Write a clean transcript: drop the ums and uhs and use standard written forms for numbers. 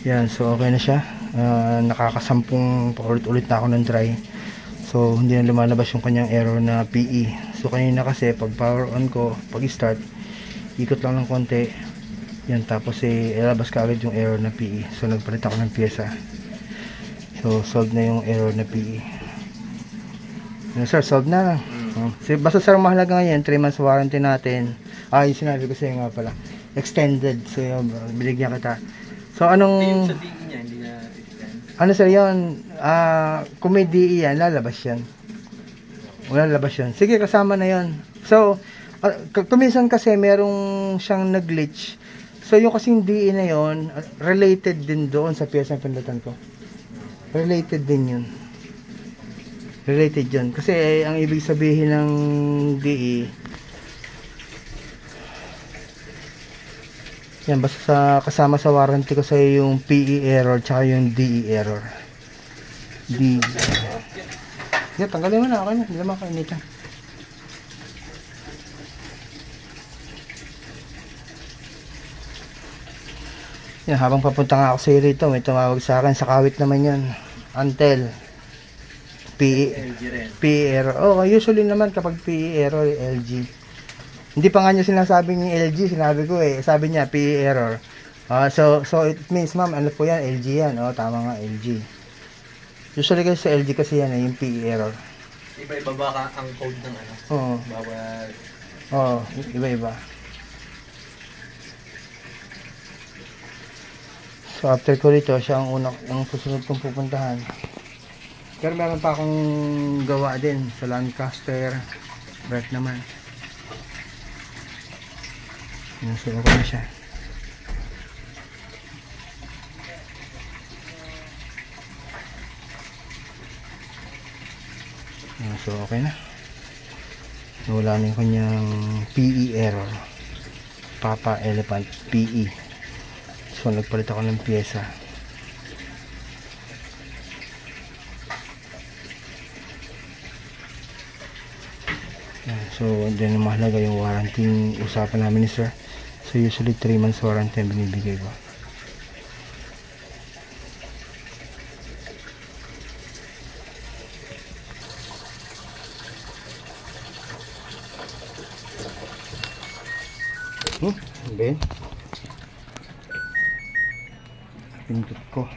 Yan, so okay na siya. Nakakasampung paulit-ulit na ako ng try. So hindi na lumalabas yung kanyang error na PE. So kanina kasi pag power on ko, pag start, ikot lang ng konti. Yan, tapos ilabas ka agad yung error na PE. So nagpalit ako ng pyesa. So solve na yung error na PE. Yan sir, solve na. So, basta sir, mahalaga ngayon 3 months warranty natin. Yung sinabi ko sa'yo nga pala, extended. So yun, binigyan kita. So anong Sa DE niya, hindi na extend. ano sir yun? Kung may DE yan, lalabas yan. Lalabas yan. Sige, kasama na yun. So kuminsan kasi merong siyang nag-glitch. So yung kasing DE na yun, related din doon sa pyesa ng pindutan ko. Related din yun. Related yun. Kasi ang ibig sabihin ng DE, yan, basta kasama sa warranty ko sa yung PE error tsaka yung DE error. DE. Yan, tanggalin mo na. Okay na. Hindi naman kainitan. Yan, habang papunta nga ako sa rito, may tumawag sa akin. Sa kawit naman yan. Antel. PE error. Usually naman kapag PE error, LG. Hindi pa nga niya sinasabing yung LG, sinabi ko sabi niya PE error. So it means ma'am, ano po yan? LG yan. Tama nga, LG. Usually kasi sa LG kasi yan yung PE error. Iba-iba ba ang code ng ano? Oo. Bawat... Iba-iba. So after ko rito, siya ang susunod kong pupuntahan. Pero meron pa akong gawa din sa Lancaster. Brake naman. Nasulo ko na siya. So okay na. Wala na yung kanyang PE error. Papa Elephant PE. So nagpalit ako ng pyesa. So dyan ang mahalaga yung warranty usapan namin ni sir. So usually 3 months warranty ang binibigay ko. Ben, pintot ko.